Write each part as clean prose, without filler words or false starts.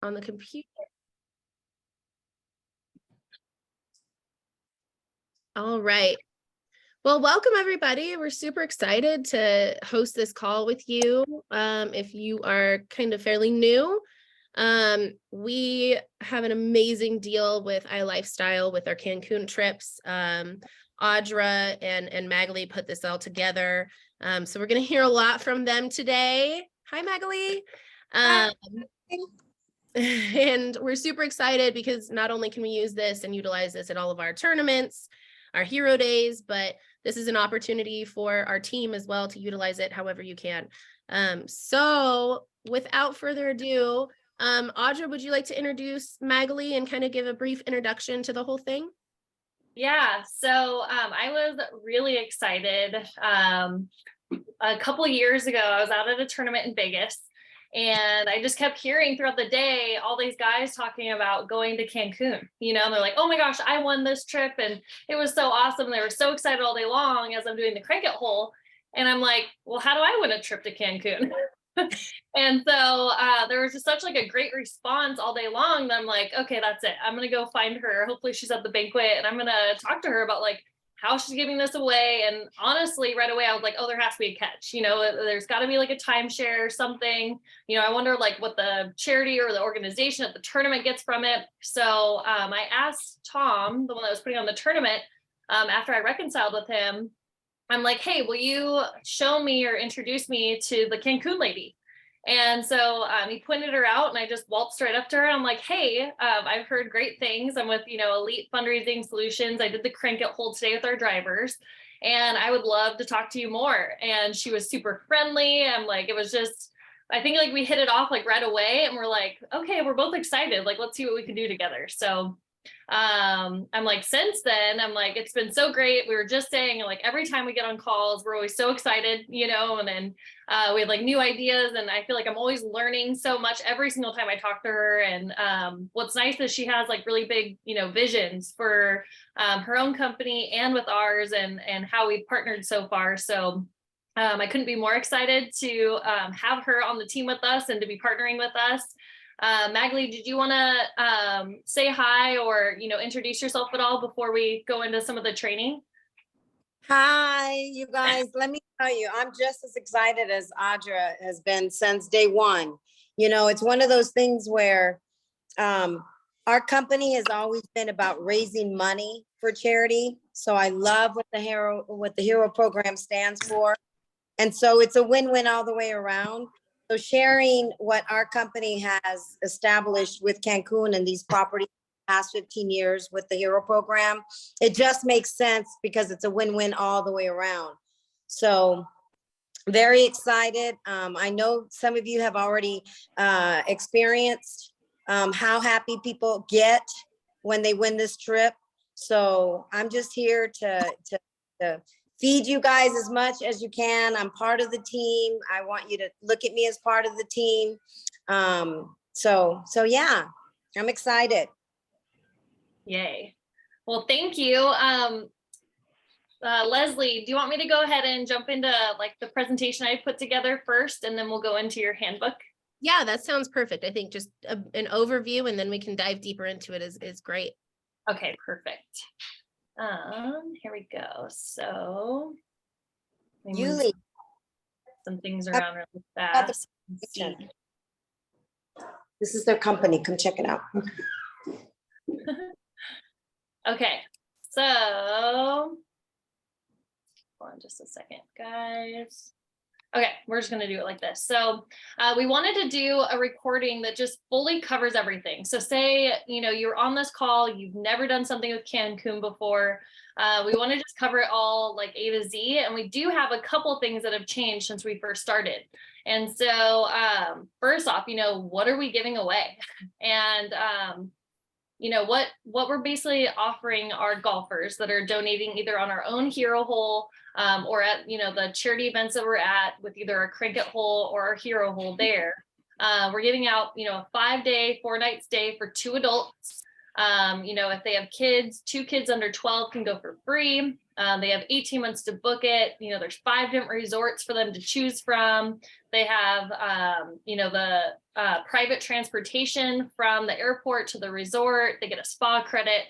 on the computer. All right. Well, welcome everybody. We're super excited to host this call with you. If you are kind of fairly new, we have an amazing deal with iLifestyle with our Cancun trips. Audra and Magali put this all together. So we're going to hear a lot from them today. Hi, Magali. And we're super excited because not only can we use this and utilize this at all of our tournaments, our hero days, but this is an opportunity for our team as well to utilize it however you can. So without further ado, Audra, would you like to introduce Magali and kind of give a brief introduction to the whole thing? Yeah, so I was really excited. A couple of years ago, I was out at a tournament in Vegas, and I just kept hearing throughout the day all these guys talking about going to Cancun. You know, and they're like, oh my gosh, I won this trip and it was so awesome. They were so excited all day long as I'm doing the crank it hole. And I'm like, well, how do I win a trip to Cancun? And so there was just such like a great response all day long that I'm like, okay, that's it. I'm going to go find her. Hopefully she's at the banquet and I'm going to talk to her about like how she's giving this away. And honestly, right away, I was like, oh, there has to be a catch. You know, there's got to be like a timeshare or something. You know, I wonder like what the charity or the organization at the tournament gets from it. So I asked Tom, the one that was putting on the tournament, after I reconciled with him, I'm like, hey, will you show me or introduce me to the Cancun lady? And so he pointed her out and I just waltzed right up to her. And I'm like, hey, I've heard great things. I'm with, you know, Elite Fundraising Solutions. I did the crank it hold today with our drivers and I would love to talk to you more. And she was super friendly. I'm like, it was just, I think like we hit it off like right away and we're like, okay, we're both excited. Like, let's see what we can do together. So I'm like, since then, I'm like, it's been so great. We were just saying like every time we get on calls, we're always so excited, you know, and then we have like new ideas and I feel like I'm always learning so much every single time I talk to her. And what's nice is she has like really big, you know, visions for her own company and with ours and how we've partnered so far. So I couldn't be more excited to have her on the team with us and to be partnering with us. Magali, did you want to say hi or, you know, introduce yourself at all before we go into some of the training? Hi, you guys. Let me tell you, I'm just as excited as Audra has been since day one. You know, it's one of those things where our company has always been about raising money for charity. So I love what the Hero program stands for. And so it's a win-win all the way around. So sharing what our company has established with Cancun and these properties the past 15 years with the Hero program, it just makes sense because it's a win-win all the way around. So very excited. I know some of you have already experienced how happy people get when they win this trip. So I'm just here to feed you guys as much as you can. I'm part of the team. I want you to look at me as part of the team. So yeah, I'm excited. Yay. Well, thank you. Leslie, do you want me to go ahead and jump into like the presentation I put together first, and then we'll go into your handbook? Yeah, that sounds perfect. I think just an overview and then we can dive deeper into it is great. Okay, perfect. Here we go. So Julie, some things around really fast. this is their company. Come check it out. Okay, so hold on just a second, guys. Okay, we're just gonna do it like this. So we wanted to do a recording that just fully covers everything. So say, you know, you're on this call, you've never done something with Cancun before. We want to just cover it all like A to Z. And we do have a couple things that have changed since we first started. And so first off, you know, what are we giving away? And you know, what we're basically offering our golfers that are donating either on our own hero hole or at, you know, the charity events that we're at with either our crank it hole or our hero hole there. We're giving out, you know, a 5-day, 4-night stay for 2 adults. If they have kids, 2 kids under 12 can go for free. They have 18 months to book it. There's 5 different resorts for them to choose from. They have, the private transportation from the airport to the resort. They get a spa credit.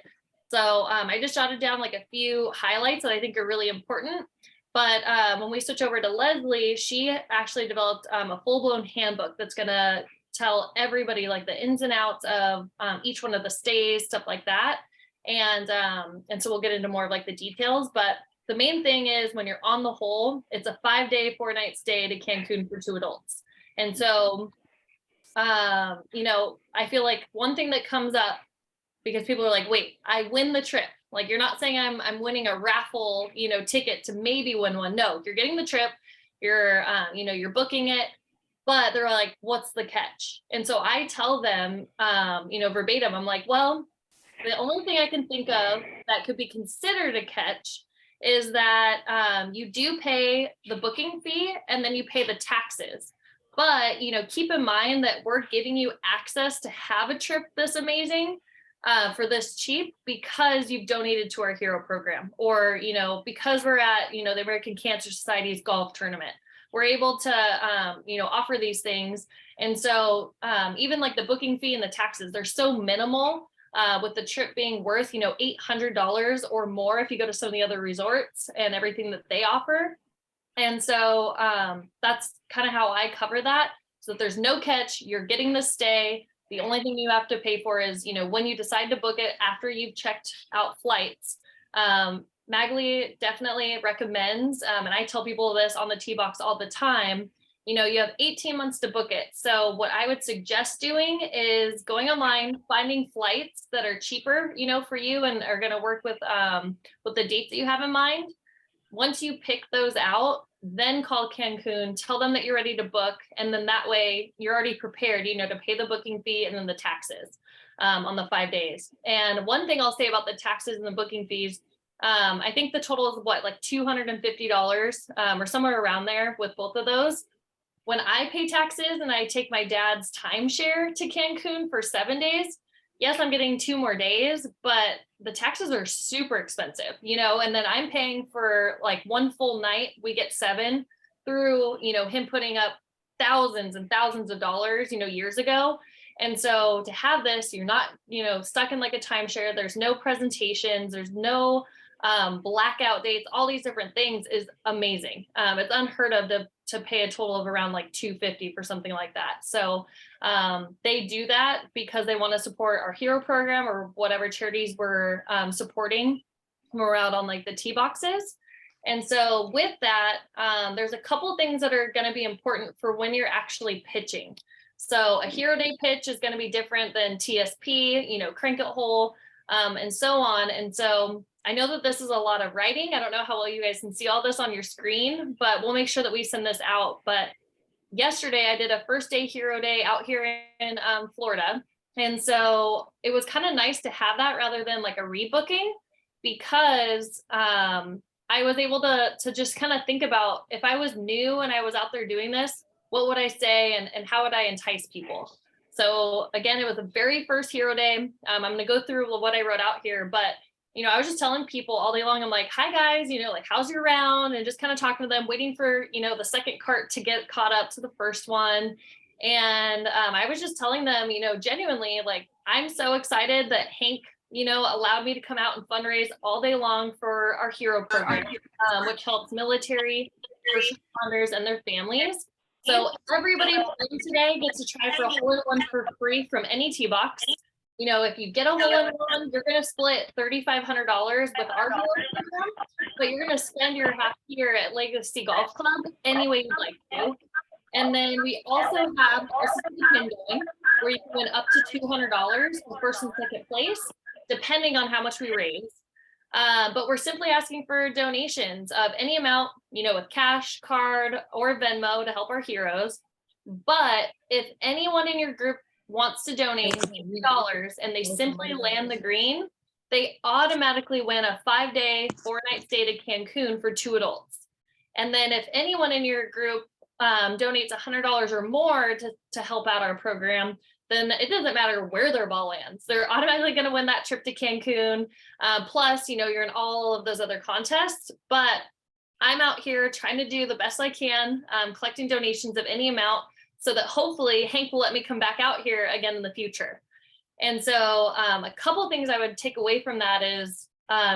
So I just jotted down like a few highlights that I think are really important. But when we switch over to Leslie, she actually developed a full-blown handbook that's going to tell everybody like the ins and outs of each one of the stays, stuff like that. And so we'll get into more of like the details. But the main thing is when you're on the whole, it's a 5-day, 4-night stay to Cancun for 2 adults. And so, I feel like one thing that comes up, because people are like, wait, I win the trip. Like, you're not saying I'm winning a raffle, ticket to maybe win one. No, you're getting the trip, you're booking it, but they're like, what's the catch? And so I tell them, verbatim, I'm like, well, the only thing I can think of that could be considered a catch is that you do pay the booking fee and then you pay the taxes. But, keep in mind that we're giving you access to have a trip this amazing for this cheap because you've donated to our hero program, or, because we're at, the American Cancer Society's golf tournament. We're able to, offer these things. And so even like the booking fee and the taxes, they're so minimal with the trip being worth, $800 or more if you go to some of the other resorts and everything that they offer. And so that's kind of how I cover that. So that there's no catch, you're getting the stay. The only thing you have to pay for is, when you decide to book it after you've checked out flights. Magali definitely recommends, and I tell people this on the T-Box all the time, you have 18 months to book it. So what I would suggest doing is going online, finding flights that are cheaper, for you and are going to work with the dates that you have in mind. Once you pick those out, then call Cancun, tell them that you're ready to book. And then that way you're already prepared, to pay the booking fee and then the taxes on the 5 days. And one thing I'll say about the taxes and the booking fees, I think the total is like $250 or somewhere around there with both of those. When I pay taxes and I take my dad's timeshare to Cancun for 7 days, yes, I'm getting 2 more days, but the taxes are super expensive, and then I'm paying for like 1 full night. We get 7 through, him putting up thousands and thousands of dollars, years ago. And so to have this, you're not, stuck in like a timeshare. There's no presentations. There's no blackout dates, all these different things is amazing. It's unheard of to pay a total of around like $250 for something like that. So they do that because they want to support our hero program or whatever charities we're supporting when we're out on like the T-Boxes. And so with that, there's a couple things that are going to be important for when you're actually pitching. So a hero day pitch is going to be different than TSP, crank it whole, and so on. And so I know that this is a lot of writing. I don't know how well you guys can see all this on your screen, but we'll make sure that we send this out. But yesterday I did a first day hero day out here in Florida. And so it was kind of nice to have that rather than like a rebooking, because I was able to just kind of think about, if I was new and I was out there doing this, what would I say and how would I entice people? So again, it was the very first hero day. I'm going to go through what I wrote out here, but I was just telling people all day long, I'm like, hi guys, like, how's your round? And just kind of talking to them, waiting for, the second cart to get caught up to the first one. And I was just telling them, genuinely, like, I'm so excited that Hank, allowed me to come out and fundraise all day long for our hero program, which helps military first responders and their families. So everybody today gets to try for a hole-in-one for free from any T-Box. If you get a hole-in-one, you're going to split $3,500 with our hero program, but you're going to spend your half year at Legacy Golf Club any way you'd like to. And then we also have a stipend going where you can win up to $200 for first and second place, depending on how much we raise. But we're simply asking for donations of any amount, with cash, card, or Venmo to help our heroes. But if anyone in your group wants to donate $50 and they simply land the green, they automatically win a 5-day, 4-night stay to Cancun for 2 adults. And then if anyone in your group donates $100 or more to help out our program, then it doesn't matter where their ball lands. They're automatically going to win that trip to Cancun. Plus, you're in all of those other contests, but I'm out here trying to do the best I can, collecting donations of any amount so that hopefully Hank will let me come back out here again in the future. And so a couple of things I would take away from that is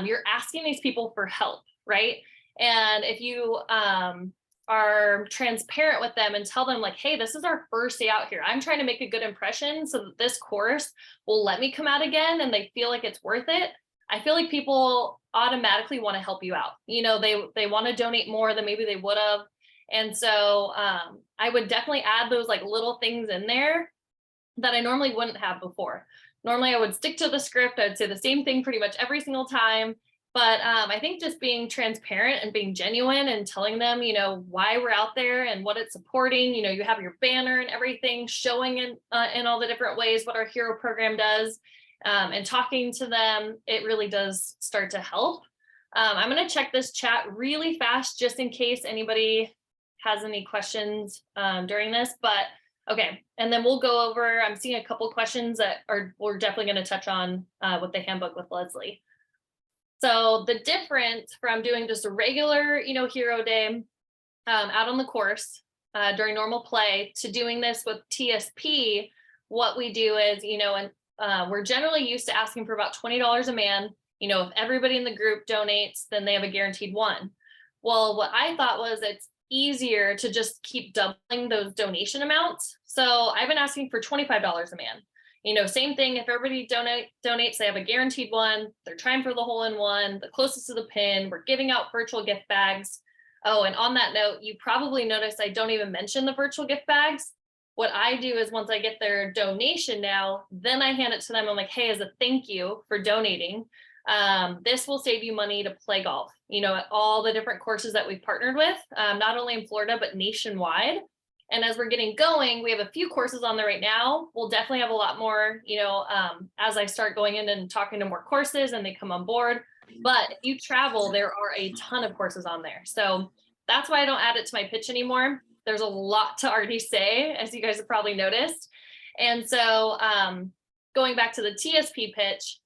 you're asking these people for help, right? And if you are transparent with them and tell them like, hey, this is our first day out here. I'm trying to make a good impression so that this course will let me come out again and they feel like it's worth it. I feel like people automatically want to help you out. They want to donate more than maybe they would have. And so I would definitely add those like little things in there that I normally wouldn't have before. Normally I would stick to the script. I'd say the same thing pretty much every single time. But I think just being transparent and being genuine and telling them, why we're out there and what it's supporting, you have your banner and everything showing in all the different ways what our hero program does, and talking to them, it really does start to help. I'm going to check this chat really fast just in case anybody has any questions during this, but okay. And then we'll go over, I'm seeing a couple questions that we're definitely going to touch on with the handbook with Leslie. So the difference from doing just a regular, hero day out on the course during normal play to doing this with TSP, what we do is, and we're generally used to asking for about $20 a man. If everybody in the group donates, then they have a guaranteed one. Well, what I thought was it's easier to just keep doubling those donation amounts. So I've been asking for $25 a man. Same thing. If everybody donates, they have a guaranteed one. They're trying for the hole-in-one, the closest to the pin. We're giving out virtual gift bags. Oh, and on that note, you probably noticed I don't even mention the virtual gift bags. What I do is once I get their donation now, then I hand it to them. I'm like, hey, as a thank you for donating, this will save you money to play golf, at all the different courses that we've partnered with, not only in Florida, but nationwide. And as we're getting going, we have a few courses on there right now. We'll definitely have a lot more, as I start going in and talking to more courses and they come on board. But if you travel, there are a ton of courses on there. So that's why I don't add it to my pitch anymore. There's a lot to already say, as you guys have probably noticed. And so going back to the TSP pitch,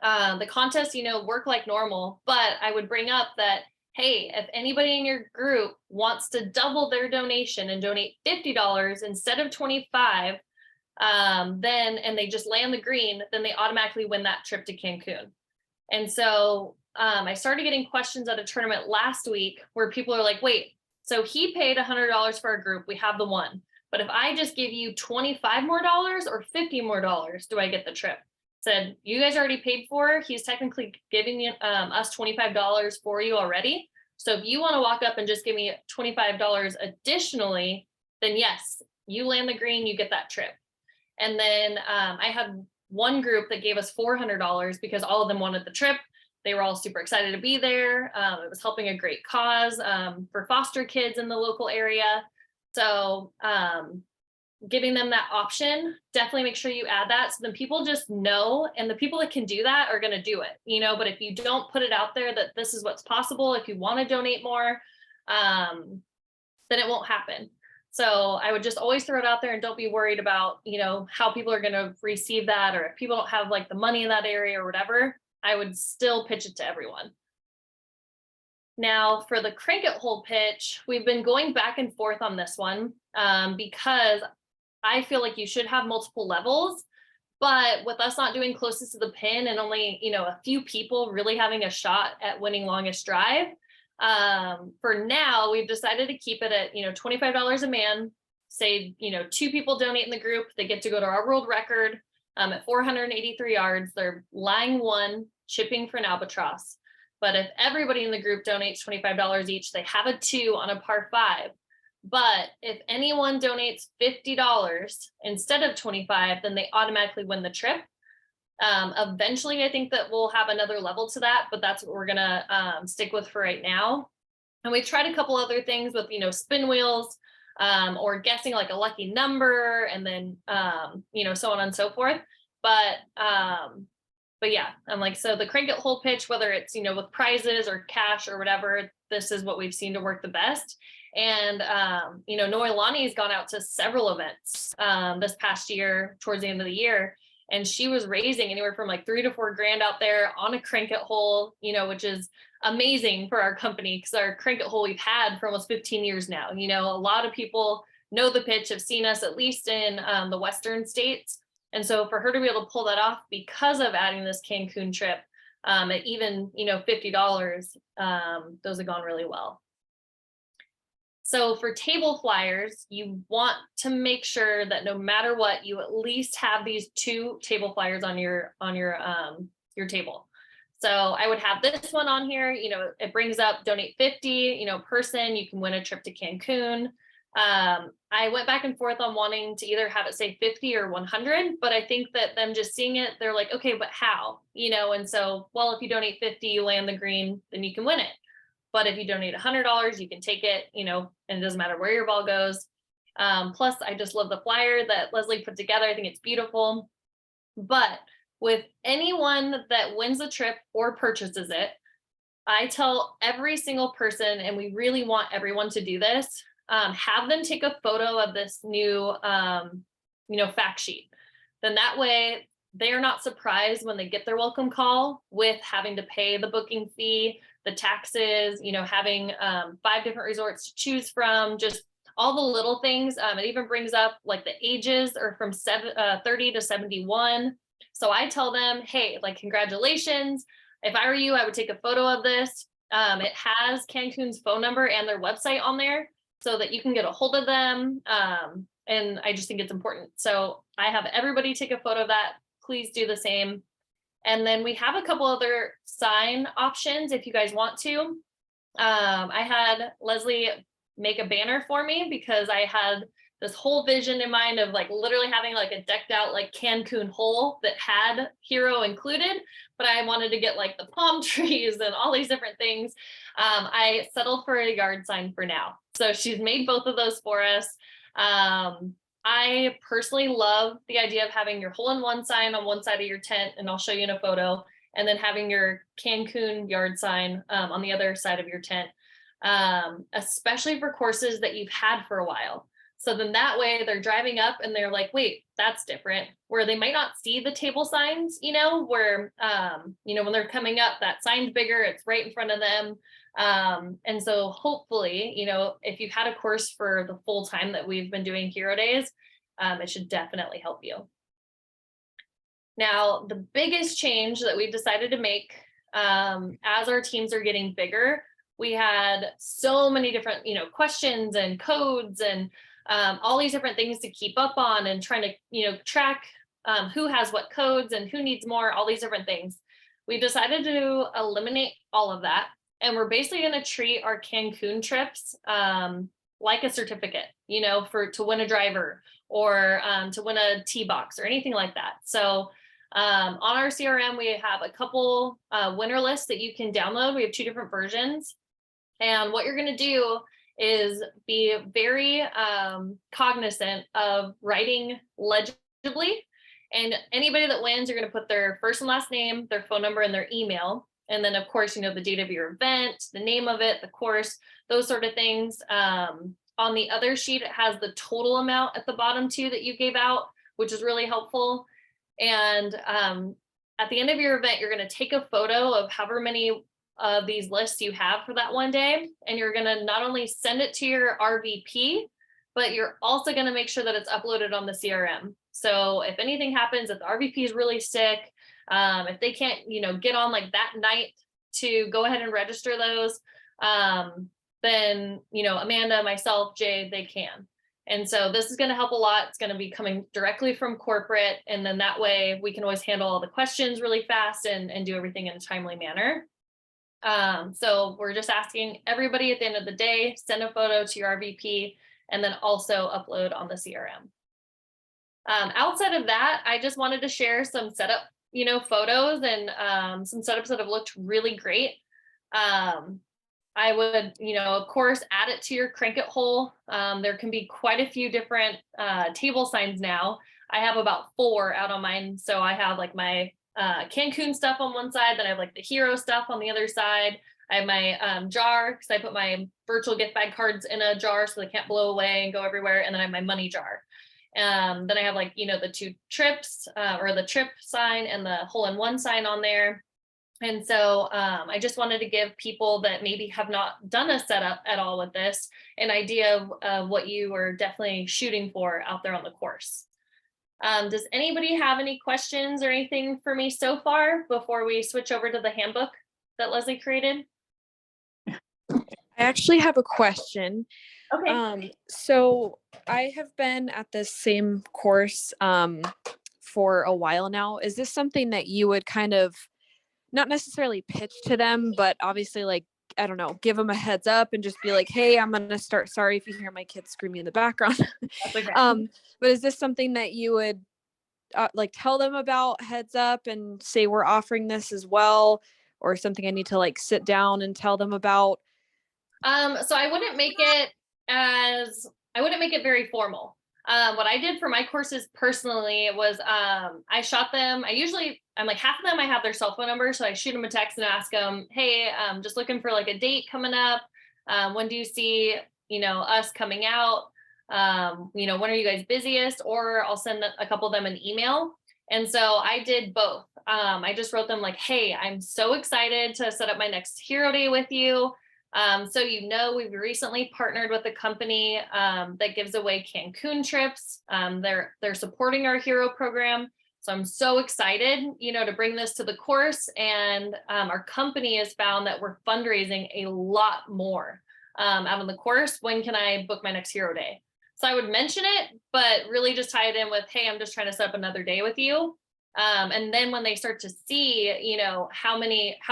the contest, work like normal, but I would bring up that, hey, if anybody in your group wants to double their donation and donate $50 instead of $25, and they just land the green, then they automatically win that trip to Cancun. And so I started getting questions at a tournament last week where people are like, wait, so he paid $100 for our group. We have the one, but if I just give you $25 more or $50 more, do I get the trip? Said, you guys already paid for, he's technically giving us $25 for you already. So if you want to walk up and just give me $25 additionally, then yes, you land the green, you get that trip. And then I had one group that gave us $400 because all of them wanted the trip. They were all super excited to be there. It was helping a great cause for foster kids in the local area. So giving them that option, definitely make sure you add that so then people just know, and the people that can do that are going to do it, but if you don't put it out there that this is what's possible, if you want to donate more, then it won't happen. So I would just always throw it out there and don't be worried about, how people are going to receive that, or if people don't have like the money in that area or whatever, I would still pitch it to everyone. Now for the crank it hole pitch, we've been going back and forth on this one because I feel like you should have multiple levels, but with us not doing closest to the pin and only, a few people really having a shot at winning longest drive, for now, we've decided to keep it at, $25 a man. Say, 2 people donate in the group, they get to go to our world record at 483 yards. They're lying one, chipping for an albatross. But if everybody in the group donates $25 each, they have a 2 on a par 5. But if anyone donates $50 instead of 25, then they automatically win the trip. Eventually, I think that we'll have another level to that, but that's what we're gonna stick with for right now. And we've tried a couple other things with, spin wheels, or guessing like a lucky number, and then, so on and so forth. But yeah, I'm like, so the crank it hole pitch, whether it's, with prizes or cash or whatever, this is what we've seen to work the best. And, Noelani's gone out to several events this past year, towards the end of the year. And she was raising anywhere from like $3 to $4 grand out there on a cricket hole, which is amazing for our company, because our cricket hole we've had for almost 15 years now. A lot of people know the pitch, have seen us at least in the Western states. And so for her to be able to pull that off because of adding this Cancun trip at even, $50, those have gone really well. So for table flyers, you want to make sure that no matter what, you at least have these 2 table flyers on your table. So I would have this one on here. It brings up donate 50, person, you can win a trip to Cancun. I went back and forth on wanting to either have it say 50 or 100, but I think that them just seeing it, they're like, okay, but how? And so, well, if you donate 50, you land the green, then you can win it. But if you donate $100, you can take it, and it doesn't matter where your ball goes. Plus, I just love the flyer that Leslie put together. I think it's beautiful. But with anyone that wins the trip or purchases it, I tell every single person, and we really want everyone to do this, have them take a photo of this new, fact sheet. Then that way they are not surprised when they get their welcome call with having to pay the booking fee, the taxes, having 5 different resorts to choose from, just all the little things. It even brings up like the ages are from 30 to 71. So I tell them, hey, like, congratulations. If I were you, I would take a photo of this. It has Cancun's phone number and their website on there so that you can get a hold of them. And I just think it's important. So I have everybody take a photo of that. Please do the same. And then we have a couple other sign options if you guys want to. I had Leslie make a banner for me because I had this whole vision in mind of like literally having like a decked out like Cancun hole that had hero included, but I wanted to get like the palm trees and all these different things. I settled for a yard sign for now. So she's made both of those for us. I personally love the idea of having your hole-in-one sign on one side of your tent, and I'll show you in a photo, and then having your Cancun yard sign on the other side of your tent, especially for courses that you've had for a while. So then that way they're driving up and they're like, wait, that's different, where they might not see the table signs, where, when they're coming up, that sign's bigger, it's right in front of them. And so hopefully, if you've had a course for the full time that we've been doing Hero Days, it should definitely help you. Now, the biggest change that we've decided to make as our teams are getting bigger, we had so many different, questions and codes and all these different things to keep up on and trying to, track who has what codes and who needs more, all these different things. We decided to eliminate all of that. And we're basically going to treat our Cancun trips like a certificate, to win a driver or to win a tee box or anything like that. So on our CRM, we have a couple winner lists that you can download. We have 2 different versions. And what you're going to do is be very cognizant of writing legibly. And anybody that wins, you're going to put their first and last name, their phone number, and their email. And then, of course, the date of your event, the name of it, the course, those sort of things. On the other sheet, it has the total amount at the bottom too that you gave out, which is really helpful. And at the end of your event, you're going to take a photo of however many of these lists you have for that one day. And you're going to not only send it to your RVP, but you're also going to make sure that it's uploaded on the CRM. So if anything happens, if the RVP is really sick, if they can't, get on like that night to go ahead and register those, then, Amanda, myself, Jay, they can. And so this is going to help a lot. It's going to be coming directly from corporate. And then that way we can always handle all the questions really fast and do everything in a timely manner. So we're just asking everybody at the end of the day, send a photo to your RVP and then also upload on the CRM. Outside of that, I just wanted to share some setup photos and some setups that have looked really great. I would, of course, add it to your crank it hole. There can be quite a few different table signs now. I have about 4 out on mine. So I have like my Cancun stuff on one side, then I have like the hero stuff on the other side. I have my jar because I put my virtual gift bag cards in a jar so they can't blow away and go everywhere. And then I have my money jar. Then I have like, the 2 trips or the trip sign and the hole-in-one sign on there. And so I just wanted to give people that maybe have not done a setup at all with this an idea of what you are definitely shooting for out there on the course. Does anybody have any questions or anything for me so far before we switch over to the handbook that Leslie created? I actually have a question. Okay. So I have been at this same course for a while now. Is this something that you would kind of not necessarily pitch to them, but obviously like, I don't know, give them a heads up and just be like, hey, I'm going to start. Sorry if you hear my kids screaming in the background. That's okay. But is this something that you would like tell them about heads up and say we're offering this as well, or something I need to like sit down and tell them about? So I wouldn't make it very formal. What I did for my courses personally was I shot them. I'm like half of them, I have their cell phone number. So I shoot them a text and ask them, hey, just looking for like a date coming up. When do you see, us coming out? When are you guys busiest? Or I'll send a couple of them an email. And so I did both. I just wrote them like, hey, I'm so excited to set up my next hero day with you. So we've recently partnered with a company that gives away Cancun trips. They're supporting our hero program. So I'm so excited, to bring this to the course. And our company has found that we're fundraising a lot more out on the course. When can I book my next hero day? So I would mention it, but really just tie it in with, hey, I'm just trying to set up another day with you. And then when they start to see, how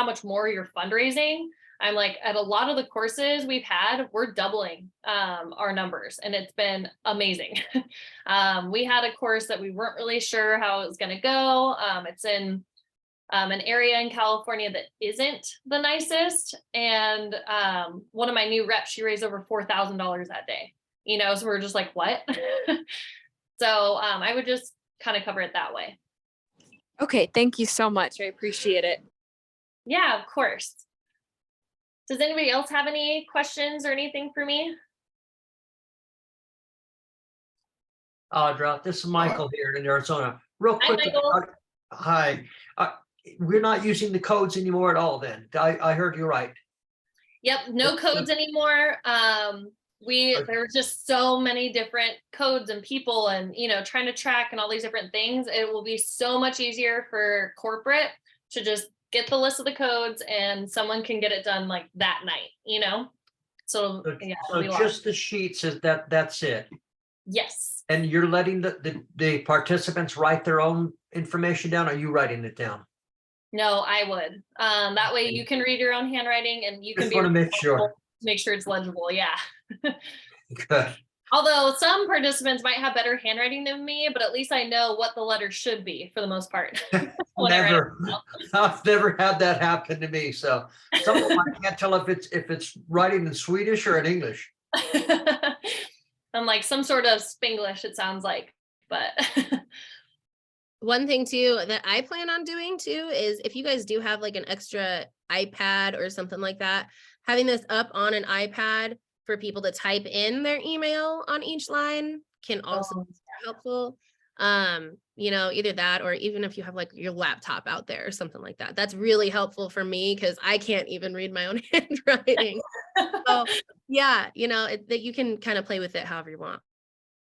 much more you're fundraising, I'm like, at a lot of the courses we've had, we're doubling our numbers, and it's been amazing. We had a course that we weren't really sure how it was going to go. It's in an area in California that isn't the nicest. And one of my new reps, she raised over $4,000 that day, so we're just like, what? So I would just kind of cover it that way. Okay. Thank you so much. I appreciate it. Yeah, of course. Does anybody else have any questions or anything for me? Audra, this is Michael here in Arizona. Real Hi, quick. Michael. Hi. We're not using the codes anymore at all then. I heard you right. Yep, no codes anymore. There were just so many different codes and people and, trying to track and all these different things. It will be so much easier for corporate to just get the list of the codes and someone can get it done like that night, So yeah, So just the sheets that's it. Yes. And you're letting the participants write their own information down, or are you writing it down? No, I would. That way you can read your own handwriting and you can Just want to make sure it's legible. Yeah. Good. Although some participants might have better handwriting than me, but at least I know what the letters should be for the most part. I've never had that happen to me. So some of them I can't tell if it's writing in Swedish or in English. I'm like some sort of Spanglish, it sounds like, but one thing too that I plan on doing too is if you guys do have like an extra iPad or something like that, having this up on an iPad for people to type in their email on each line can also be helpful. Either that or even if you have like your laptop out there or something like that. That's really helpful for me because I can't even read my own handwriting. So yeah, that you can kind of play with it however you want.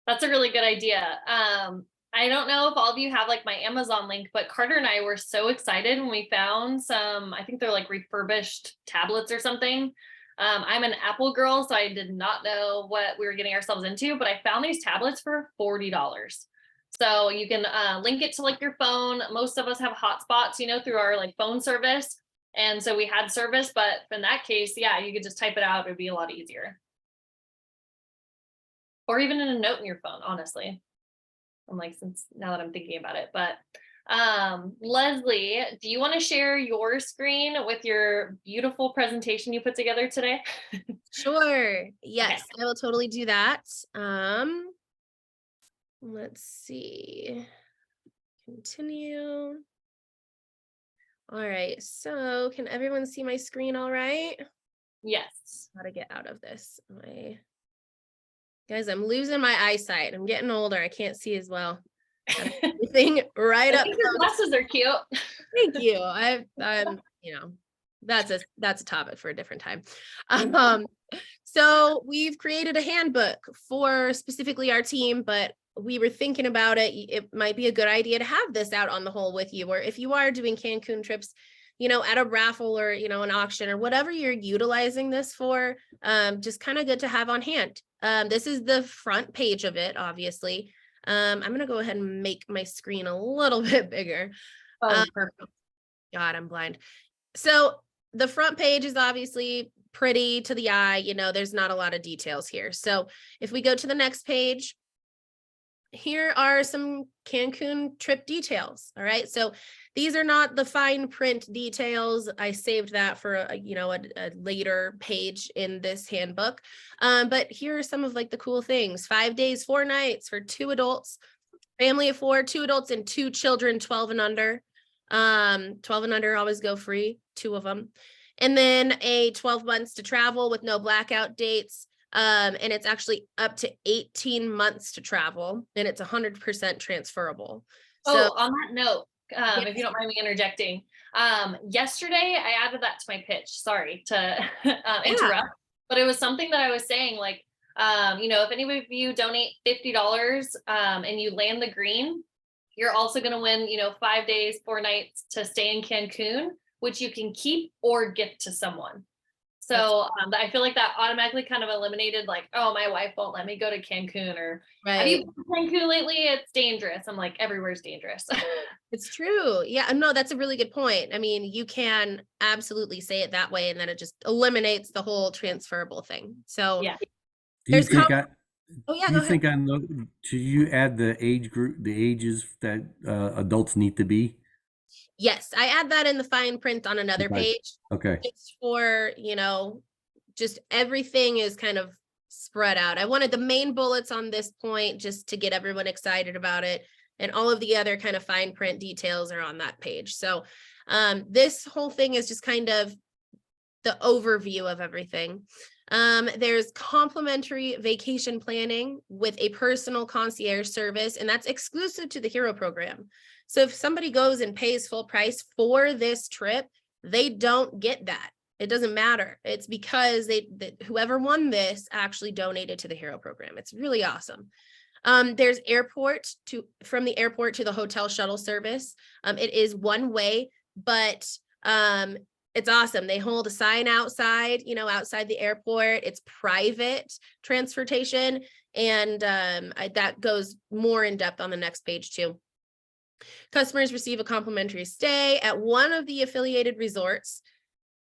That's a really good idea. I don't know if all of you have like my Amazon link, but Carter and I were so excited when we found some, I think they're like refurbished tablets or something. I'm an Apple girl, so I did not know what we were getting ourselves into, but I found these tablets for $40. So you can link it to like your phone. Most of us have hotspots, through our like phone service. And so we had service, but in that case, yeah, you could just type it out. It'd be a lot easier. Or even in a note in your phone, honestly. I'm like, since now that I'm thinking about it, but Leslie, do you want to share your screen with your beautiful presentation you put together today? Sure. Yes, Okay. I will totally do that. Let's see. Continue. All right, so can everyone see my screen all right? Yes. How to get out of this. Guys, I'm losing my eyesight. I'm getting older. I can't see as well. Got everything right I up think your close. glasses are cute. Thank you. I'm, that's a topic for a different time. So we've created a handbook for specifically our team, but we were thinking about it. It might be a good idea to have this out on the whole with you, or if you are doing Cancun trips, at a raffle or, an auction or whatever you're utilizing this for, just kind of good to have on hand. This is the front page of it, obviously. I'm going to go ahead and make my screen a little bit bigger. Oh, perfect. God, I'm blind. So the front page is obviously pretty to the eye, there's not a lot of details here. So if we go to the next page, here are some Cancun trip details. All right. So these are not the fine print details. I saved that for a later page in this handbook. But here are some of like the cool things: 5 days, 4 nights for 2 adults, family of 4, 2 adults and 2 children, 12 and under. 12 and under always go free, 2 of them. And then a 12 months to travel with no blackout dates. And it's actually up to 18 months to travel, and it's 100% transferable. So Oh, on that note, if you don't mind me interjecting, yesterday I added that to my pitch. Sorry to interrupt, but it was something that I was saying, like, if any of you donate $50 and you land the green, you're also going to win, 5 days, 4 nights to stay in Cancun, which you can keep or gift to someone. So I feel like that automatically kind of eliminated, like, oh, my wife won't let me go to Cancun, or have you been to Cancun lately? It's dangerous. I'm like, everywhere's dangerous. It's true. Yeah, no, that's a really good point. I mean, you can absolutely say it that way, and then it just eliminates the whole transferable thing. So yeah. Do you think oh yeah, do go you ahead. think should you add the age group, the ages that adults need to be? Yes, I add that in the fine print on another Okay. page, Okay. just for, just everything is kind of spread out. I wanted the main bullets on this point just to get everyone excited about it. And all of the other kind of fine print details are on that page. So this whole thing is just kind of the overview of everything. There's complimentary vacation planning with a personal concierge service, and that's exclusive to the Hero program. So if somebody goes and pays full price for this trip, they don't get that. It doesn't matter. It's because whoever won this actually donated to the Hero program. It's really awesome. There's from the airport to the hotel shuttle service. It is one way, but it's awesome. They hold a sign outside, outside the airport. It's private transportation. And that goes more in depth on the next page too. Customers receive a complimentary stay at one of the affiliated resorts,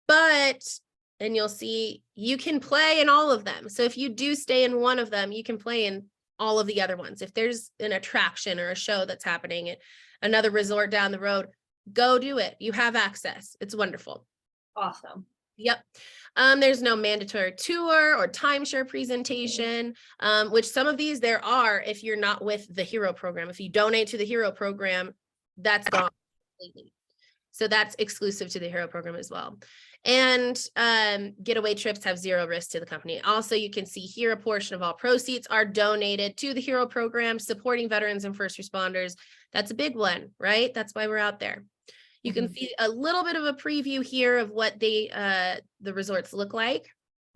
and you'll see you can play in all of them. So if you do stay in one of them, you can play in all of the other ones. If there's an attraction or a show that's happening at another resort down the road, go do it. You have access. It's wonderful. Awesome. Yep. There's no mandatory tour or timeshare presentation, which some of these there are if you're not with the Hero program. If you donate to the Hero program, that's gone completely. So that's exclusive to the Hero program as well. And getaway trips have 0 risk to the company. Also, you can see here a portion of all proceeds are donated to the Hero program, supporting veterans and first responders. That's a big one, right? That's why we're out there. You can see a little bit of a preview here of what the resorts look like,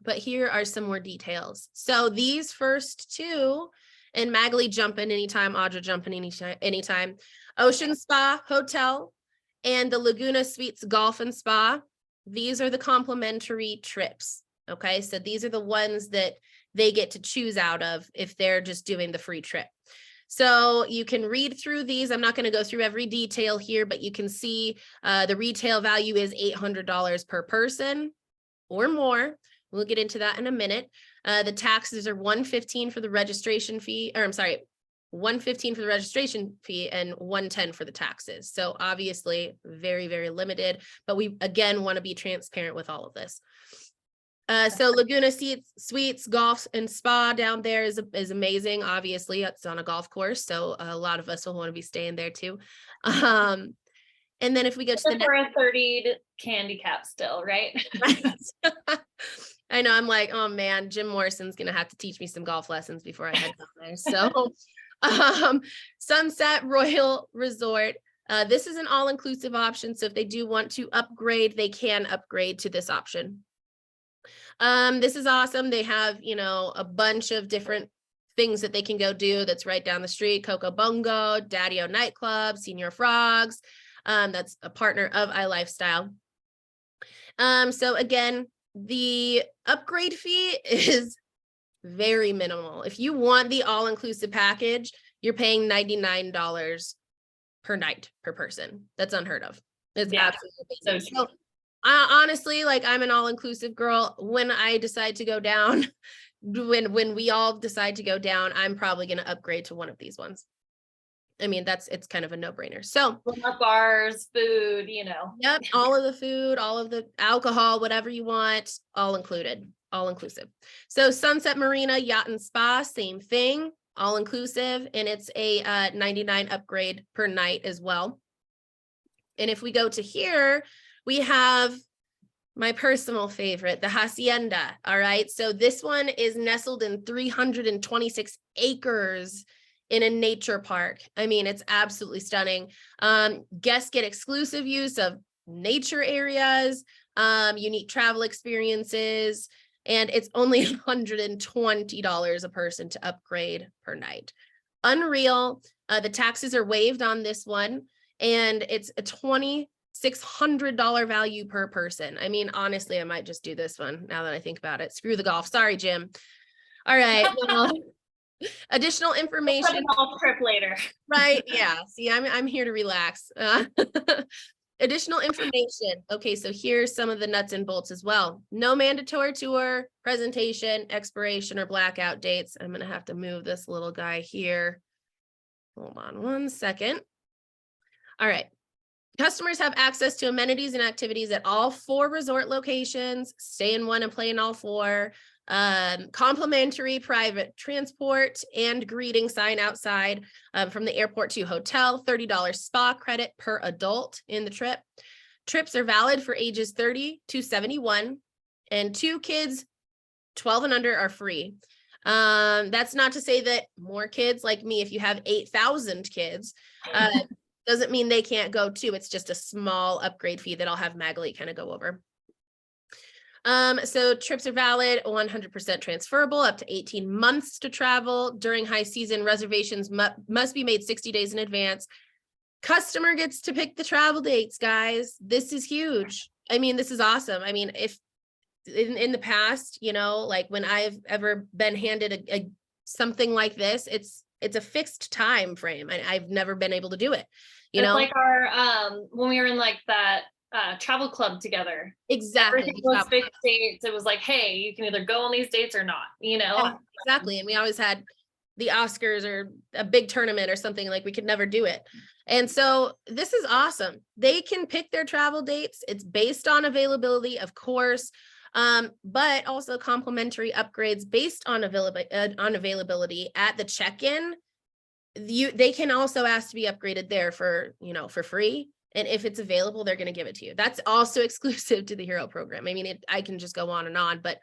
but here are some more details. So these first 2, and Magali jump in anytime, Audra jump in anytime. Ocean Spa Hotel and the Laguna Suites Golf and Spa. These are the complimentary trips. Okay, so these are the ones that they get to choose out of if they're just doing the free trip. So you can read through these. I'm not going to go through every detail here, but you can see the retail value is $800 per person or more. We'll get into that in a minute. The taxes are $115 for the registration fee, or I'm sorry, $115 for the registration fee and $110 for the taxes. So obviously very, very limited, but we again want to be transparent with all of this. So Laguna Suites Golf and Spa down there is amazing. Obviously, it's on a golf course, so a lot of us will want to be staying there too. And then if we go to the next, For a 30 candy cap still, right? I know, I'm like, oh man, Jim Morrison's gonna have to teach me some golf lessons before I head down there. So Sunset Royal Resort. This is an all-inclusive option. So if they do want to upgrade, they can upgrade to this option. This is awesome. They have, you know, a bunch of different things that they can go do that's right down the street. Coco Bongo, Daddy-O Nightclub, Senior Frogs. That's a partner of iLifestyle. So again, the upgrade fee is very minimal. If you want the all-inclusive package, you're paying $99 per night per person. That's unheard of. It's absolutely amazing. So honestly, like, I'm an all-inclusive girl. When I decide to go down, when we all decide to go down, I'm probably going to upgrade to one of these ones. I mean, it's kind of a no-brainer. So bars, food, you know. Yep, all of the food, all of the alcohol, whatever you want, all included, all inclusive. So Sunset Marina Yacht and Spa, same thing, all inclusive, and it's a $99 upgrade per night as well. And if we go to here, we have my personal favorite, the Hacienda. All right, so this one is nestled in 326 acres in a nature park. I mean, it's absolutely stunning. Guests get exclusive use of nature areas, unique travel experiences, and it's only $120 a person to upgrade per night. Unreal. The taxes are waived on this one, and it's a $2,600 value per person. I mean, honestly, I might just do this one now that I think about it. Screw the golf. Sorry, Jim. All right. Well, additional information. Golf trip later. Right. Yeah. See, I'm here to relax. Additional information. Okay, so here's some of the nuts and bolts as well. No mandatory tour, presentation, expiration, or blackout dates. I'm going to have to move this little guy here. Hold on one second. All right. Customers have access to amenities and activities at all 4 resort locations. Stay in one and play in all 4. Complimentary private transport and greeting sign outside from the airport to hotel, $30 spa credit per adult in the trip. Trips are valid for ages 30 to 71, and 2 kids 12 and under are free. That's not to say that more kids, like me, if you have 8,000 kids, doesn't mean they can't go too. It's just a small upgrade fee that I'll have Magali kind of go over. So trips are valid, 100% transferable, up to 18 months to travel. During high season, reservations must be made 60 days in advance. Customer gets to pick the travel dates, guys. This is huge. I mean, this is awesome. I mean, if in the past, you know, like when I've ever been handed something like this, it's a fixed time frame, and I've never been able to do it. You know, like our when we were in like that travel club together. Exactly. Everything was fixed dates. It was like, hey, you can either go on these dates or not, you know? Yeah, exactly. And we always had the Oscars or a big tournament or something, like we could never do it. And so this is awesome. They can pick their travel dates. It's based on availability, of course, but also complimentary upgrades based on availability at the check-in. They can also ask to be upgraded there for, you know, for free. And if it's available, they're going to give it to you. That's also exclusive to the Hero program. I mean, I can just go on, but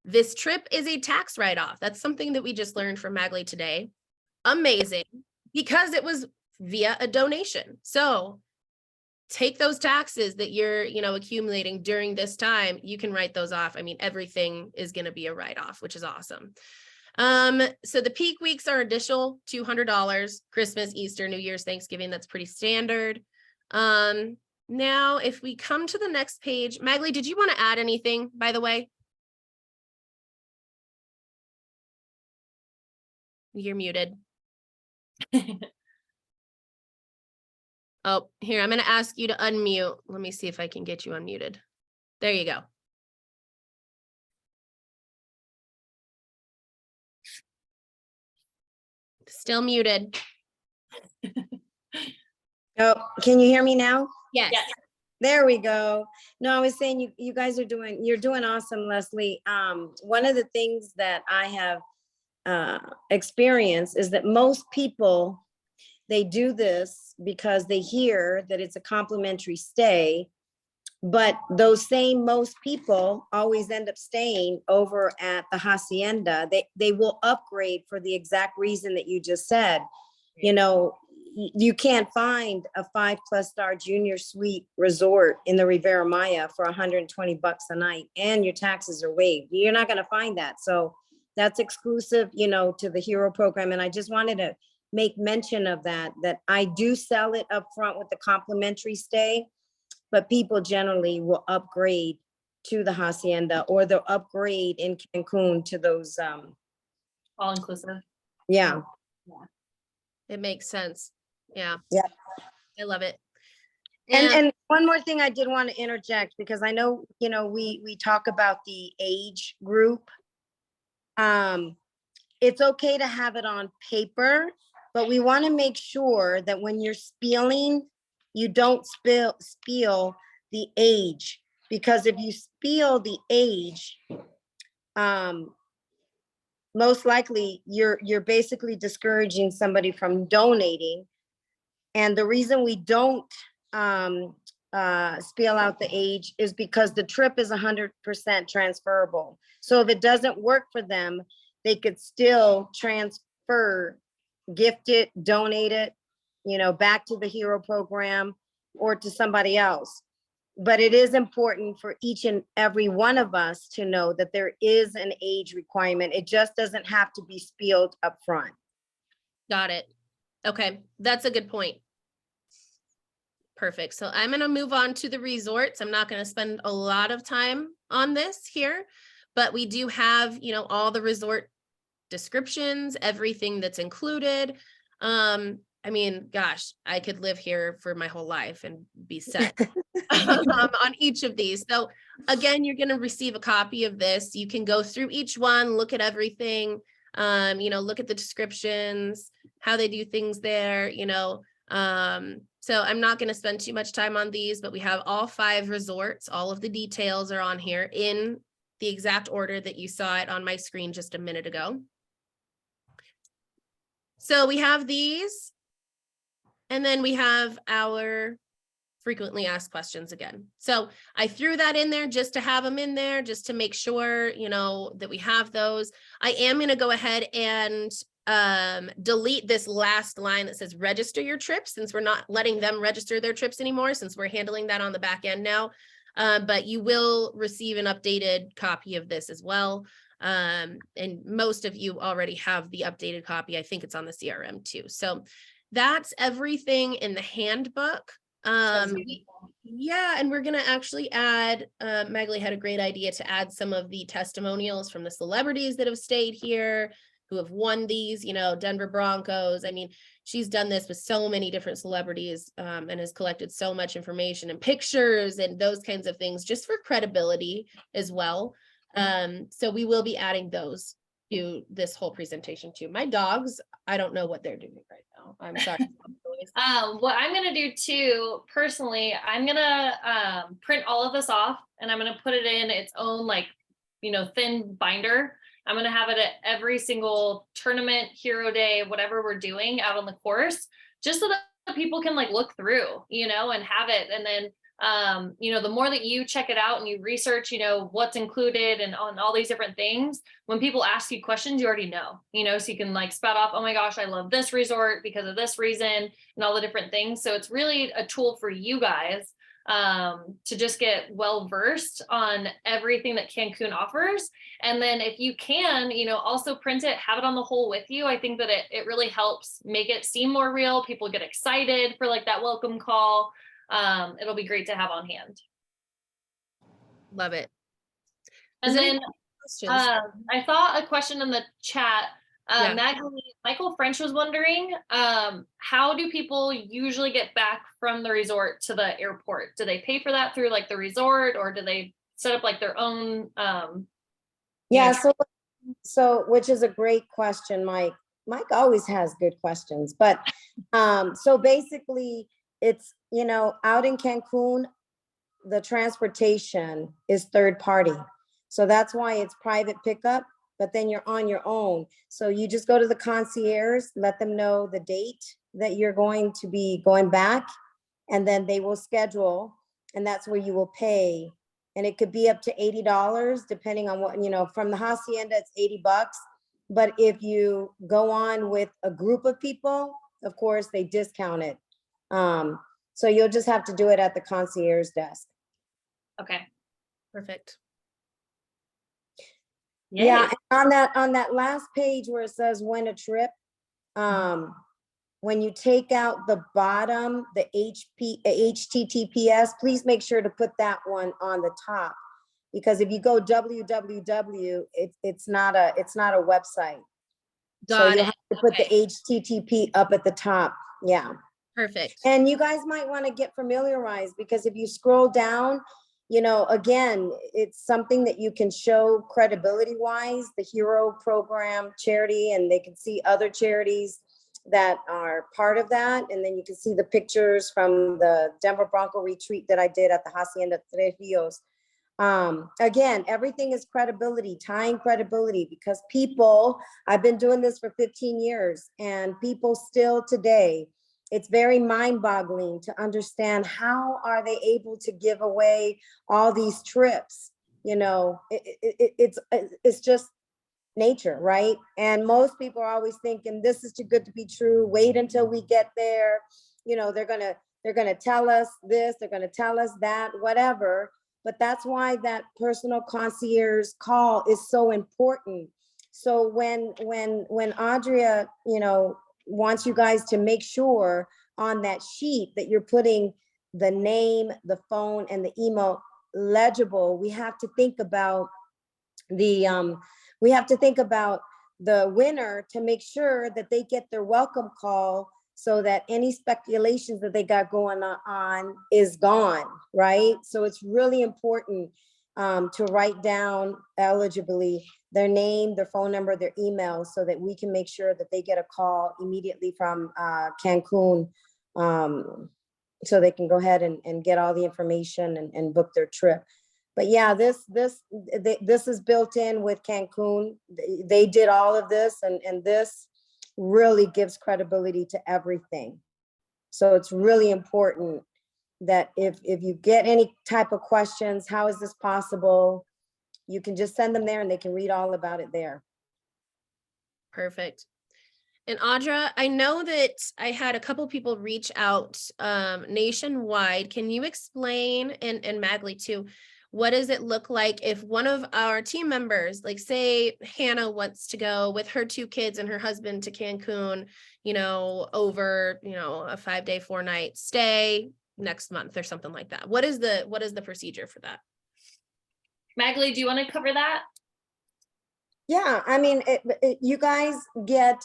this trip is a tax write-off. That's something that we just learned from Magali today. Amazing, because it was via a donation. So take those taxes that you're, you know, accumulating during this time. You can write those off. I mean, everything is going to be a write-off, which is awesome. So the peak weeks are additional $200, Christmas, Easter, New Year's, Thanksgiving. That's pretty standard. Now, if we come to the next page, Magali, did you want to add anything, by the way? You're muted. Oh, here, I'm going to ask you to unmute. Let me see if I can get you unmuted. There you go. Still muted. Oh, can you hear me now? Yes. Yes. There we go. No, I was saying you guys you're doing awesome, Leslie. One of the things that I have experienced is that most people they do this because they hear that it's a complimentary stay. But those same most people always end up staying over at the hacienda. They will upgrade for the exact reason that you just said. You know, you can't find a 5+ star junior suite resort in the Riviera Maya for $120 a night, and your taxes are waived. You're not going to find that. So that's exclusive, you know, to the Hero program. And I just wanted to make mention of that I do sell it up front with the complimentary stay, but people generally will upgrade to the hacienda, or they'll upgrade in Cancun to those, All inclusive. yeah. It makes sense. Yeah. Yeah. I love it. And one more thing I did want to interject, because I know, you know, we talk about the age group. It's okay to have it on paper, but we want to make sure that when you're spieling, you don't spiel the age, because if you spiel the age, most likely you're basically discouraging somebody from donating. And the reason we don't spell out the age is because the trip is 100% transferable. So if it doesn't work for them, they could still transfer, gift it, donate it, you know, back to the Hero program or to somebody else. But it is important for each and every one of us to know that there is an age requirement. It just doesn't have to be spelled up front. Got it. Okay, that's a good point. Perfect. So I'm going to move on to the resorts. I'm not going to spend a lot of time on this here, but we do have, you know, all the resort descriptions, everything that's included. I mean, gosh, I could live here for my whole life and be set on each of these. So again, you're going to receive a copy of this. You can go through each one, look at everything, you know, look at the descriptions, how they do things there, you know. So I'm not going to spend too much time on these, but we have all 5 resorts. All of the details are on here in the exact order that you saw it on my screen just a minute ago. So we have these, and then we have our frequently asked questions again. So I threw that in there just to have them in there, just to make sure, you know, that we have those. I am going to go ahead and delete this last line that says register your trips, since we're not letting them register their trips anymore, since we're handling that on the back end now. But you will receive an updated copy of this as well. And most of you already have the updated copy. I think it's on the CRM too. So that's everything in the handbook. Yeah, and we're gonna actually add, Magali had a great idea to add some of the testimonials from the celebrities that have stayed here, who have won these, you know, Denver Broncos. I mean, she's done this with so many different celebrities, and has collected so much information and pictures and those kinds of things, just for credibility as well. So we will be adding those to this whole presentation too. My dogs, I don't know what they're doing right now. I'm sorry. What I'm going to do too, personally, I'm going to print all of this off, and I'm going to put it in its own, like, you know, thin binder. I'm going to have it at every single tournament, Hero Day, whatever we're doing out on the course, just so that people can like look through, you know, and have it. And then, you know, the more that you check it out and you research, you know, what's included and on all these different things, when people ask you questions, you already know, you know, so you can like spout off, oh my gosh, I love this resort because of this reason and all the different things. So it's really a tool for you guys to just get well versed on everything that Cancun offers. And then if you can, you know, also print it, have it on the whole with you. I think that it really helps make it seem more real. People get excited for like that welcome call. It'll be great to have on hand. Love it. And then Questions? I saw a question in the chat. Yeah. Michael French was wondering, how do people usually get back from the resort to the airport? Do they pay for that through like the resort, or do they set up like their own? Yeah, so which is a great question, Mike. Mike always has good questions, but so basically it's, you know, out in Cancun, the transportation is third party. So that's why it's private pickup, but then you're on your own. So you just go to the concierge, let them know the date that you're going to be going back, and then they will schedule, and that's where you will pay. And it could be up to $80, depending on what, from the hacienda, it's $80. But if you go on with a group of people, of course, they discount it. So you'll just have to do it at the concierge desk. Okay. Perfect. Yay. Yeah, and on that last page where it says when a trip, when you take out the bottom, the HTTPS, please make sure to put that one on the top, because if you go www, it's not a website. So you'll have to put the HTTP up at the top. Yeah. Perfect. And you guys might want to get familiarized, because if you scroll down, again, it's something that you can show credibility wise, the Hero Program charity, and they can see other charities that are part of that. And then you can see the pictures from the Denver Bronco retreat that I did at the Hacienda Tres Rios. Again, everything is credibility, tying credibility, because people, I've been doing this for 15 years, and people still today, it's very mind-boggling to understand how are they able to give away all these trips. It's just nature, right? And most people are always thinking this is too good to be true. Wait until we get there. They're gonna tell us this, they're gonna tell us that, whatever. But that's why that personal concierge call is so important. So when Audria, wants you guys to make sure on that sheet that you're putting the name, the phone, and the email legible, we have to think about the winner to make sure that they get their welcome call, so that any speculations that they got going on is gone, right? So it's really important to write down eligibly their name, their phone number, their email, so that we can make sure that they get a call immediately from Cancun, so they can go ahead and get all the information and book their trip. But yeah, this is built in with Cancun. They did all of this, and this really gives credibility to everything. So it's really important that if you get any type of questions, how is this possible? You can just send them there, and they can read all about it there. Perfect. And Audra, I know that I had a couple people reach out nationwide. Can you explain, and Magley too, what does it look like if one of our team members, like say Hannah wants to go with her 2 kids and her husband to Cancun, over, a 5-day, 4-night stay next month or something like that? What is the procedure for that? Magley, do you want to cover that? Yeah, I mean, you guys get,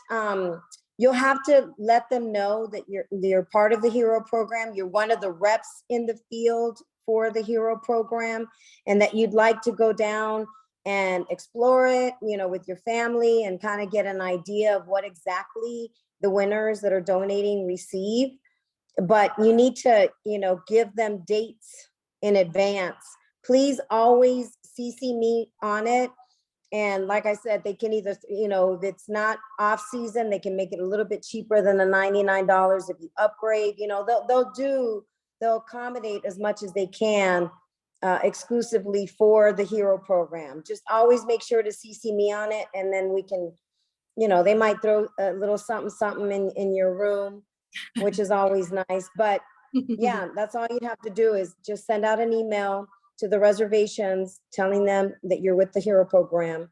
you'll have to let them know that you're part of the Hero Program. You're one of the reps in the field for the Hero Program, and that you'd like to go down and explore it, with your family, and kind of get an idea of what exactly the winners that are donating receive. But you need to, give them dates in advance. Please always CC me on it. And like I said, they can either, if it's not off season, they can make it a little bit cheaper than the $99 if you upgrade. They'll accommodate as much as they can exclusively for the Hero Program. Just always make sure to CC me on it, and then we can, they might throw a little something in your room, which is always nice. But yeah, that's all you'd have to do is just send out an email to the reservations telling them that you're with the Hero Program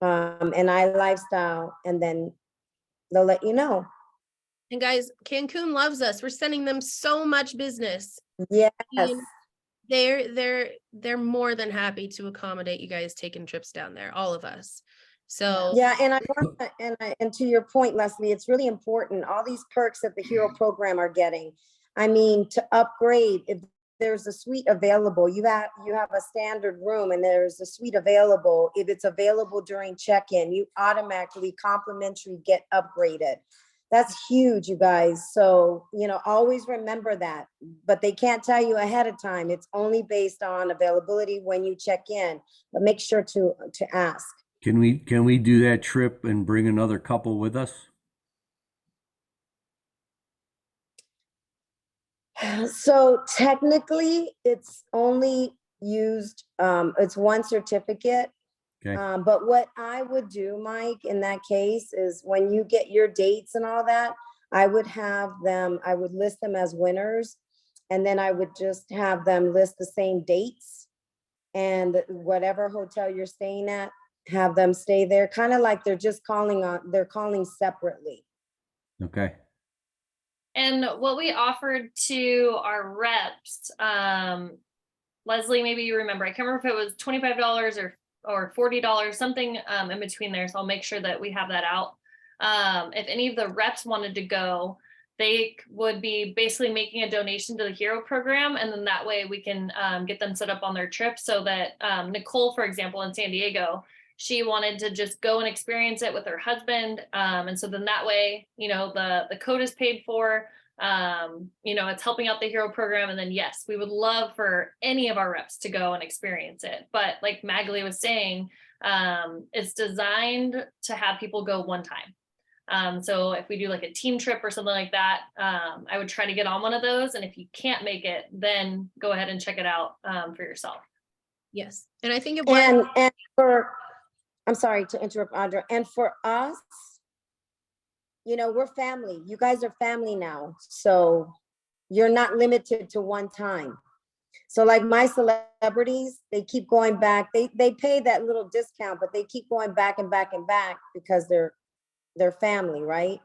and iLifestyle, and then they'll let you know. And guys, Cancun loves us. We're sending them so much business. Yes. And they're more than happy to accommodate you guys taking trips down there, all of us. So yeah, and to your point, Leslie, it's really important. All these perks that the Hero Program are getting. I mean, to upgrade, if there's a suite available, you have a standard room, and there's a suite available. If it's available during check-in, you automatically complimentary get upgraded. That's huge, you guys. So, always remember that, but they can't tell you ahead of time. It's only based on availability when you check in, but make sure to ask. Can we do that trip and bring another couple with us? So technically, it's only used, it's one certificate. Okay. But what I would do, Mike, in that case is when you get your dates and all that, I would list them as winners. And then I would just have them list the same dates, and whatever hotel you're staying at, have them stay there, kind of like they're calling separately. Okay. And what we offered to our reps, Leslie, maybe you remember, I can't remember if it was $25 or $40, something in between there. So I'll make sure that we have that out. If any of the reps wanted to go, they would be basically making a donation to the Hero program. And then that way we can get them set up on their trip, so that Nicole, for example, in San Diego, she wanted to just go and experience it with her husband. And so then that way, the code is paid for, it's helping out the Hero program. And then, yes, we would love for any of our reps to go and experience it. But like Magali was saying, it's designed to have people go one time. So if we do like a team trip or something like that, I would try to get on one of those. And if you can't make it, then go ahead and check it out for yourself. Yes. And I think it And I'm sorry to interrupt, Audra. And for us, we're family. You guys are family now. So you're not limited to one time. So like my celebrities, they keep going back. They pay that little discount, but they keep going back and back and back because they're family, right?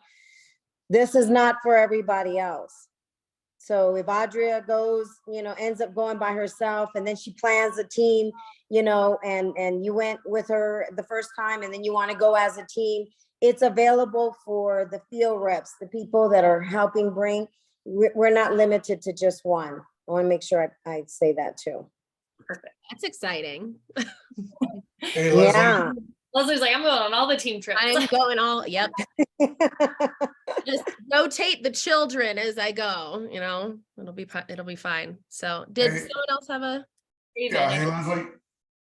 This is not for everybody else. So if Audra goes, ends up going by herself, and then she plans a team, and you went with her the first time, and then you want to go as a team, it's available for the field reps, the people that are helping bring. We're not limited to just one. I want to make sure I say that too. Perfect. That's exciting. Hey, Leslie. Yeah. Leslie's like, I'm going on all the team trips. I'm going yep. Just rotate the children as I go, it'll be fine. So did Hey. someone else have a? Yeah, hey, Leslie,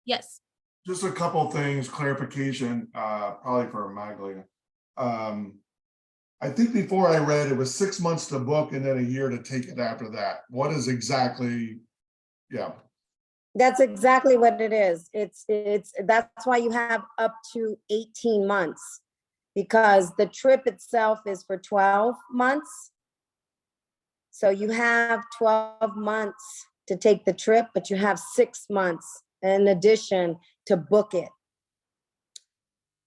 Yes. just a couple things, clarification, probably for Magdalena. I think before I read it was 6 months to book and then a year to take it after that. What is exactly? Yeah. That's exactly what it is. That's why you have up to 18 months, because the trip itself is for 12 months. So you have 12 months to take the trip, but you have 6 months in addition to book it.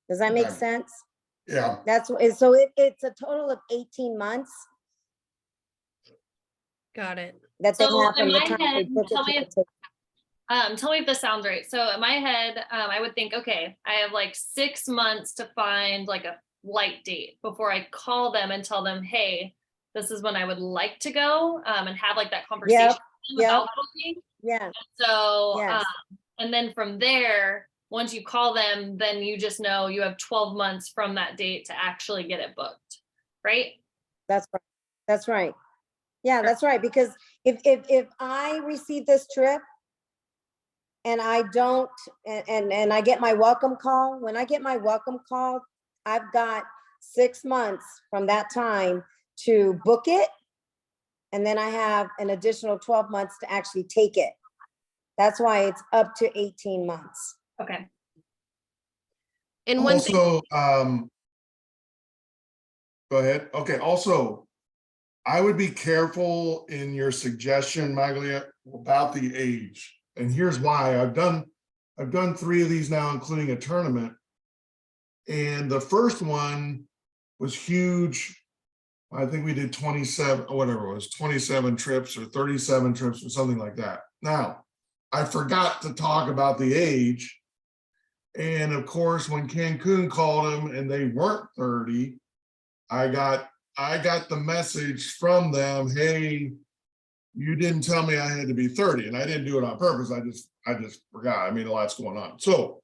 Does that make Okay. sense? Yeah. So it's a total of 18 months Got it. that they So have from in the my time they head, book tell me it. to tell me if this sounds right. So in my head, I would think, okay, I have like 6 months to find like a flight date before I call them and tell them, hey, this is when I would like to go, and have like that conversation about booking. Yeah. So, Yes. and then from there, once you call them, then you just know you have 12 months from that date to actually get it booked, right? That's right. That's right. Yeah, that's right. Because if I receive this trip and I don't, and I get my welcome call, when I get my welcome call, I've got 6 months from that time to book it. And then I have an additional 12 months to actually take it. That's why it's up to 18 months. Okay. And one thing, Also, go ahead. Okay, also, I would be careful in your suggestion, Maglia, about the age. And here's why. I've done 3 of these now, including a tournament. And the first one was huge. I think we did 27, or whatever it was, 27 trips or 37 trips or something like that. Now, I forgot to talk about the age. And of course, when Cancun called them and they weren't 30, I got the message from them, hey, you didn't tell me I had to be 30. And I didn't do it on purpose. I just forgot. I mean, a lot's going on. So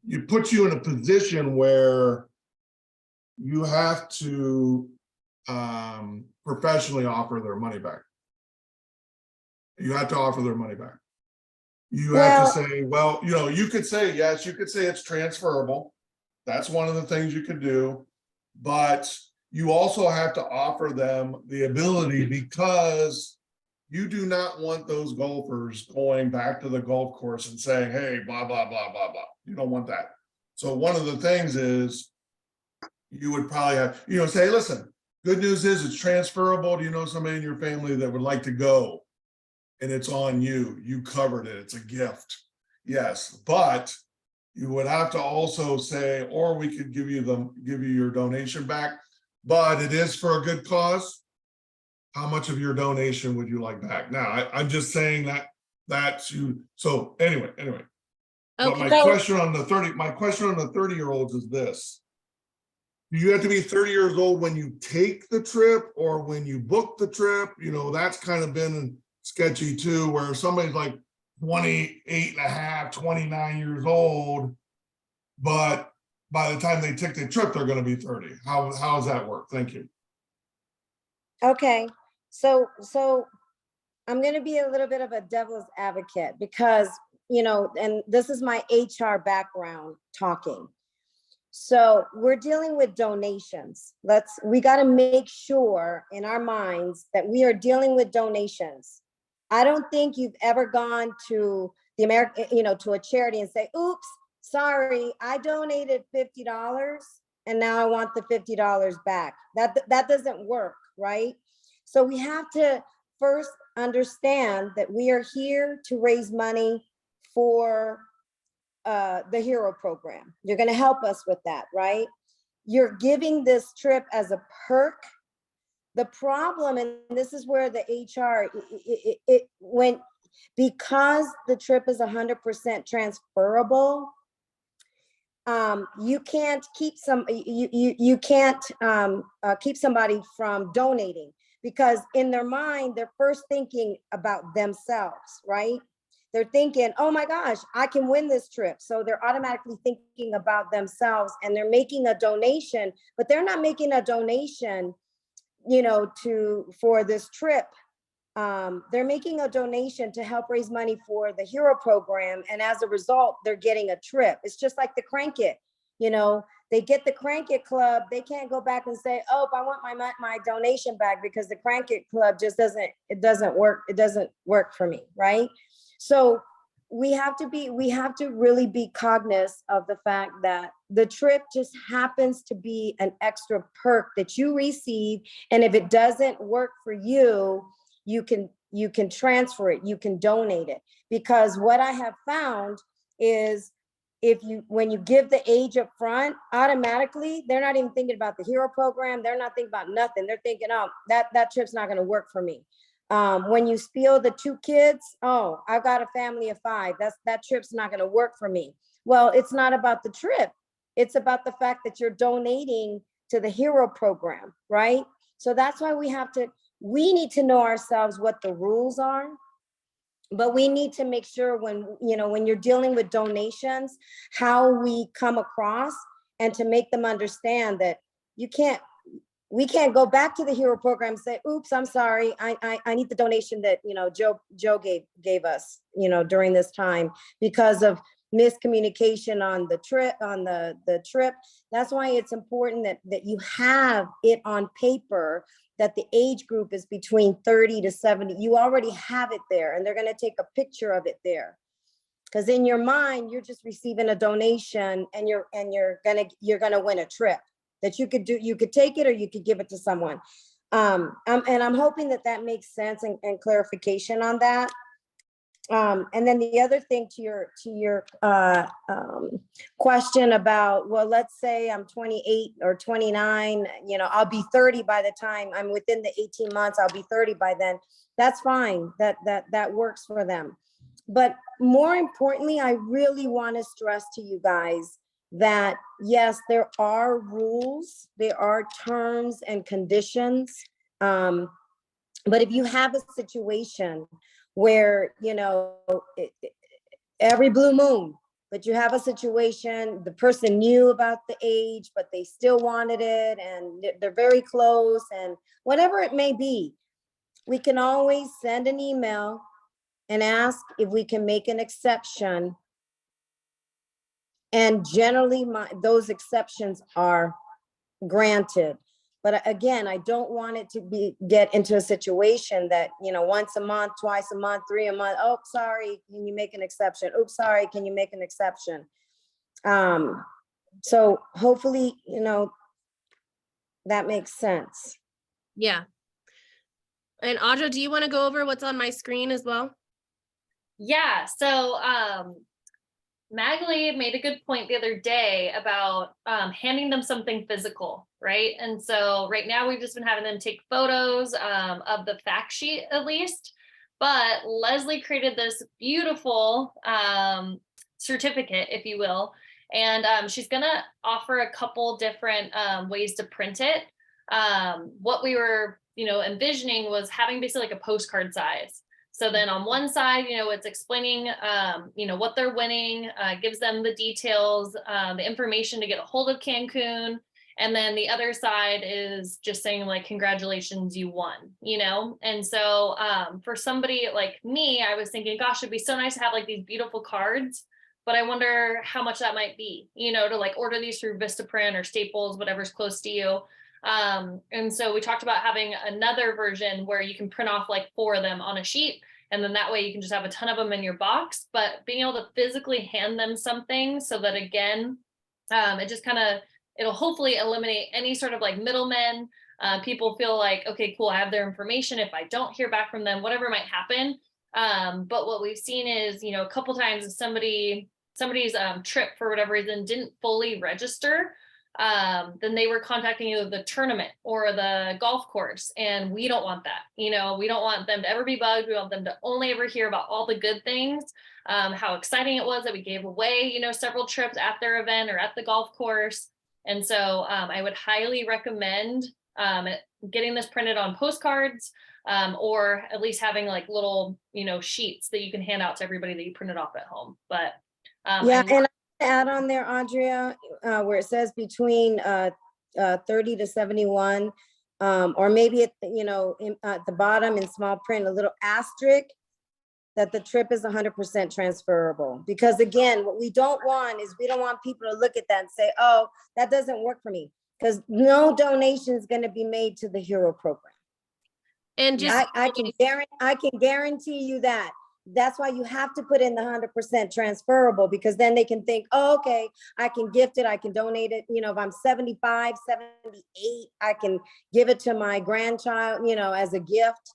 it puts you in a position where you have to professionally offer their money back. You have to offer their money back. You have to say, well, you could say, yes, you could say it's transferable. That's one of the things you could do. But you also have to offer them the ability, because You do not want those golfers going back to the golf course and saying, hey, blah, blah, blah, blah, blah. You don't want that. So one of the things is you would probably have, say, listen, good news is it's transferable. Do you know somebody in your family that would like to go? And it's on you. You covered it. It's a gift. Yes, but you would have to also say, or we could give you your donation back, but it is for a good cause. How much of your donation would you like back? Now, I'm just saying that's you. So anyway. But Okay. my question on the 30-year-olds is this. Do you have to be 30 years old when you take the trip or when you book the trip? That's kind of been sketchy too, where somebody's like 28 and a half, 29 years old, but by the time they take the trip, they're going to be 30. How does that work? Thank you. Okay, so I'm going to be a little bit of a devil's advocate because, and this is my HR background talking. So we're dealing with donations. We got to make sure in our minds that we are dealing with donations. I don't think you've ever gone to the American, to a charity and say, oops, sorry, I donated $50 and now I want the $50 back. That doesn't work, right? So we have to first understand that we are here to raise money for the Hero Program. You're going to help us with that, right? You're giving this trip as a perk. The problem, and this is where the HR, because the trip is 100% transferable, you can't keep you can't keep somebody from donating, because in their mind, they're first thinking about themselves, right? They're thinking, oh my gosh, I can win this trip. So they're automatically thinking about themselves and they're making a donation, but they're not making a donation, for this trip. They're making a donation to help raise money for the Hero Program. And as a result, they're getting a trip. It's just like the Crank It, they get the Crank It Club. They can't go back and say, oh, I want my donation back because the Crank It Club just doesn't work. It doesn't work for me, right? So we have to really be cognizant of the fact that the trip just happens to be an extra perk that you receive. And if it doesn't work for you, you can transfer it, you can donate it. Because what I have found is when you give the age up front, automatically, they're not even thinking about the Hero Program. They're not thinking about nothing. They're thinking, oh, that trip's not going to work for me. When you spiel the 2 kids, oh, I've got a family of 5. That trip's not going to work for me. Well, it's not about the trip. It's about the fact that you're donating to the Hero Program, right? So that's why we need to know ourselves what the rules are, but we need to make sure when you're dealing with donations, how we come across and to make them understand that we can't go back to the Hero Program and say, oops, I'm sorry. I need the donation that, Joe gave us, during this time because of miscommunication on the trip, That's why it's important that you have it on paper that the age group is between 30 to 70. You already have it there and they're going to take a picture of it there. Because in your mind, you're just receiving a donation and you're gonna win a trip that you could take it or you could give it to someone. And I'm hoping that makes sense and clarification on that. And then the other thing to your question about, well, let's say I'm 28 or 29, I'll be 30 by the time I'm within the 18 months, I'll be 30 by then. That's fine. That works for them. But more importantly, I really want to stress to you guys that yes, there are rules, there are terms and conditions. But if you have a situation where, every blue moon, but you have a situation, the person knew about the age, but they still wanted it and they're very close and whatever it may be, we can always send an email and ask if we can make an exception. And generally those exceptions are granted. But again, I don't want it to get into a situation that, once a month, twice a month, 3 a month. Oh, sorry, can you make an exception? Oops, sorry, can you make an exception? So hopefully, that makes sense. Yeah. And Audra, do you want to go over what's on my screen as well? Yeah, so Magali made a good point the other day about handing them something physical, right? And so right now we've just been having them take photos of the fact sheet at least, but Leslie created this beautiful certificate, if you will, and she's gonna offer a couple different ways to print it. What we were, envisioning was having basically like a postcard size. So then on one side, it's explaining, what they're winning, gives them the details, the information to get a hold of Cancun. And then the other side is just saying like, congratulations, you won, And so for somebody like me, I was thinking, gosh, it'd be so nice to have like these beautiful cards, but I wonder how much that might be, to like order these through Vistaprint or Staples, whatever's close to you. And so we talked about having another version where you can print off like 4 of them on a sheet. And then that way you can just have a ton of them in your box, but being able to physically hand them something so that again, it just it'll hopefully eliminate any sort of like middlemen. People feel like, okay, cool, I have their information. If I don't hear back from them, whatever might happen. But what we've seen is, a couple times if somebody's trip for whatever reason didn't fully register, then they were contacting either the tournament or the golf course. And we don't want that. We don't want them to ever be bugged. We want them to only ever hear about all the good things, how exciting it was that we gave away, several trips at their event or at the golf course. And so I would highly recommend getting this printed on postcards, or at least having like little, sheets that you can hand out to everybody that you printed off at home. But yeah, and add on there, Andrea, where it says between 30 to 71, or maybe at the bottom in small print, a little asterisk that the trip is 100% transferable. Because again, what we don't want is we don't want people to look at that and say, oh, that doesn't work for me, because no donation is going to be made to the Hero program. And just I can guarantee you that. That's why you have to put in the 100% transferable, because then they can think, oh, okay, I can gift it, I can donate it. If I'm 75, 78, I can give it to my grandchild, as a gift.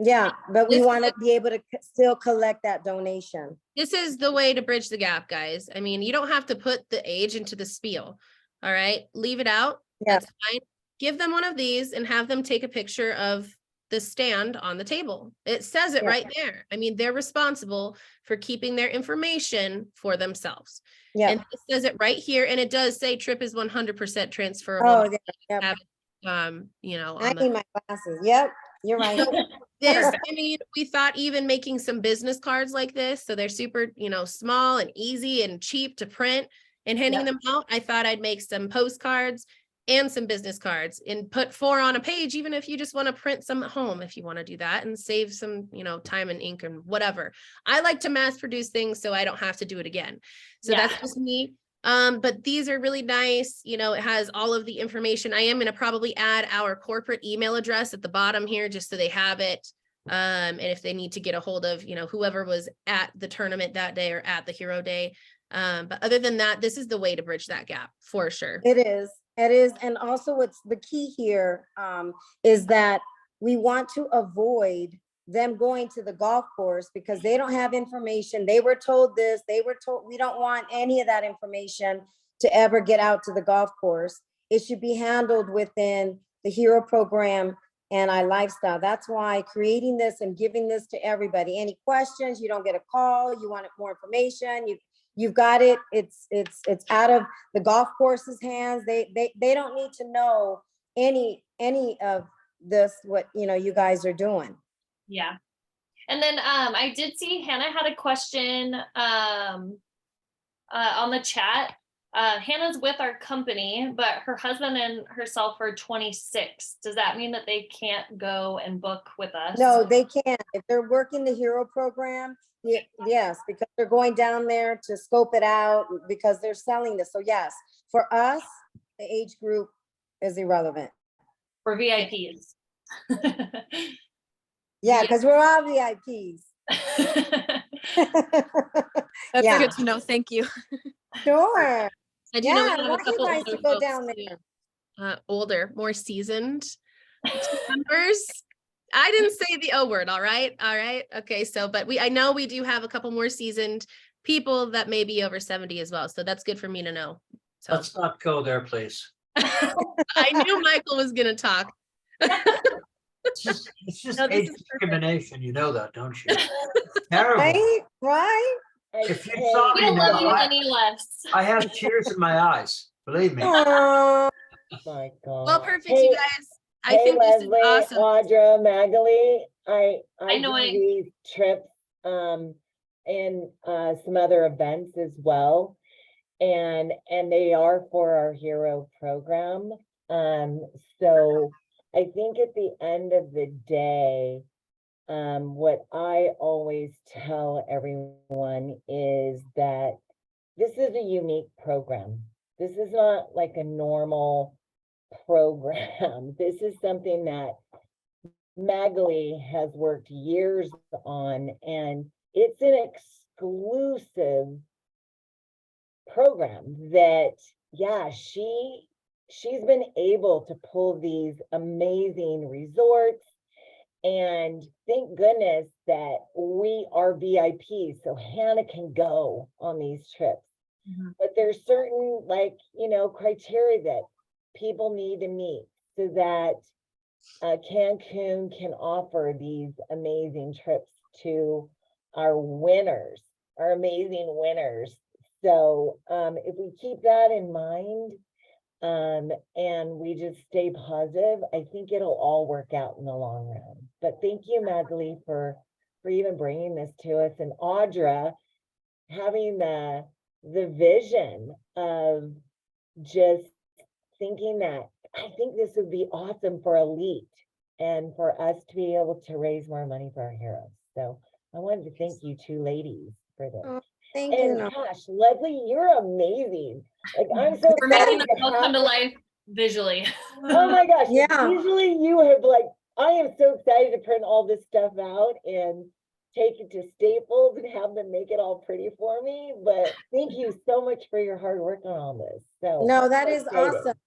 Yeah, but we want to be able to still collect that donation. This is the way to bridge the gap, guys. I mean, you don't have to put the age into the spiel. All right, leave it out. Yeah. That's fine. Give them one of these and have them take a picture of the stand on the table. It says it right there. I mean, they're responsible for keeping their information for themselves. Yeah. And it says it right here. And it does say trip is 100% transferable. Oh, yeah. Have, I need my glasses. Yep, you're right. We thought even making some business cards like this, so they're super, small and easy and cheap to print and handing them out. I thought I'd make some postcards and some business cards and put 4 on a page, even if you just want to print some at home, if you want to do that and save some, time and ink and whatever. I like to mass produce things so I don't have to do it again. So that's just me. But these are really nice. It has all of the information. I am going to probably add our corporate email address at the bottom here, just so they have it. And if they need to get a hold of, whoever was at the tournament that day or at the Hero Day. But other than that, this is the way to bridge that gap for sure. It is. And also what's the key here is that we want to avoid them going to the golf course because they don't have information. They were told this, we don't want any of that information to ever get out to the golf course. It should be handled within the Hero program and iLifestyle. That's why creating this and giving this to everybody. Any questions, you don't get a call, you want more information, you've got it. It's out of the golf course's hands. They don't need to know any of this, what you guys are doing. Yeah. And then I did see Hannah had a question on the chat. Hannah's with our company, but her husband and herself are 26. Does that mean that they can't go and book with us? No, they can't. If they're working the Hero program, yes, because they're going down there to scope it out because they're selling this. So yes, for us, the age group is irrelevant. For VIPs. Yeah, because we're all VIPs. That's Yeah. good to know. Thank you. Sure. I do know we Yeah, have I a want you couple guys to older go folks down too. there. Older, more seasoned team members. I didn't say the O word, all right? All right. Okay, so but I know we do have a couple more seasoned people that may be over 70 as well. So that's good for me to know. So Let's not go there, please. I knew Michael was gonna talk. It's just No, this age is perfect. discrimination. You know that, don't you? Terrible. Right, right. If you saw We me don't love you now, any less. I have tears in my eyes. Believe me. Aw. My God. Well, perfect, Hey, you guys. I hey, think this is Leslie, awesome. Audra, Magali, I know do it. these trips, and, some other events as well. And they are for our hero program. So I think at the end of the day, what I always tell everyone is that this is a unique program. This is not like a normal program. This is something that Magali has worked years on, and it's an exclusive program that, yeah, she's been able to pull these amazing resorts, and thank goodness that we are VIPs, so Hannah can go on these trips. But there's certain, like, criteria that people need to meet so that Cancun can offer these amazing trips to our winners, our amazing winners. So if we keep that in mind, and we just stay positive, I think it'll all work out in the long run. But thank you, Magali, for even bringing this to us, and Audra having the vision of just thinking that I think this would be awesome for Elite and for us to be able to raise more money for our heroes. So I wanted to thank you two ladies for this. Oh, thank And you. gosh, Leslie, you're amazing. Like, I'm so We're making excited the to book have come to this. life visually. Oh my gosh. Yeah. Usually you have, like, I am so excited to print all this stuff out and take it to Staples and have them make it all pretty for me. But thank you so much for your hard work on all this. So No, I'm that so is excited. awesome.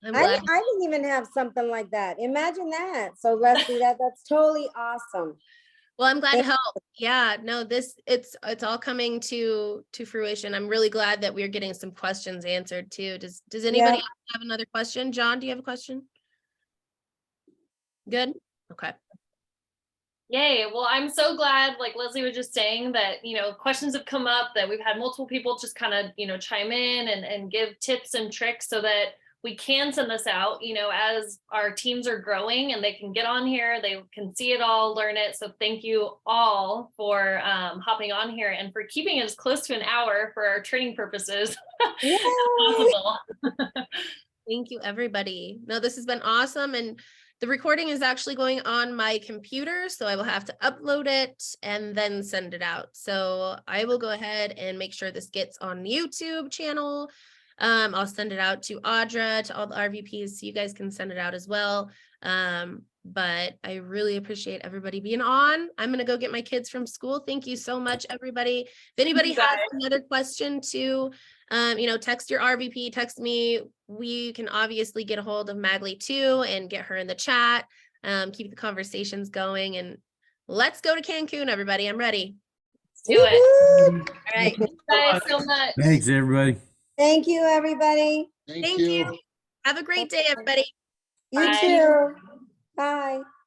I'm I glad. didn't even have something like that. Imagine that. So Leslie, that's totally awesome. Well, I'm glad to Thank- help. Yeah, no, it's all coming to fruition. I'm really glad that we're getting some questions answered too. Does anybody Yeah. else have another question? John, do you have a question? Good. Okay. Yay. Well, I'm so glad, like Leslie was just saying, that, questions have come up, that we've had multiple people just kind of, chime in and give tips and tricks so that we can send this out, as our teams are growing and they can get on here, they can see it all, learn it. So thank you all for hopping on here and for keeping it as close to an hour for our training purposes Yay. as possible. Thank you, everybody. No, this has been awesome. And the recording is actually going on my computer, so I will have to upload it and then send it out. So I will go ahead and make sure this gets on the YouTube channel. I'll send it out to Audra, to all the RVPs, so you guys can send it out as well. But I really appreciate everybody being on. I'm gonna go get my kids from school. Thank you so much, everybody. If anybody has another question too, text your RVP, text me. We can obviously get a hold of Magali too and get her in the chat. Keep the conversations going, and let's go to Cancun, everybody. I'm ready. Do it. Woo-hoo. All right. Thank you guys so much. Thanks, everybody. Thank you, everybody. Thank you. Have a great day, everybody. You Bye. too. Bye.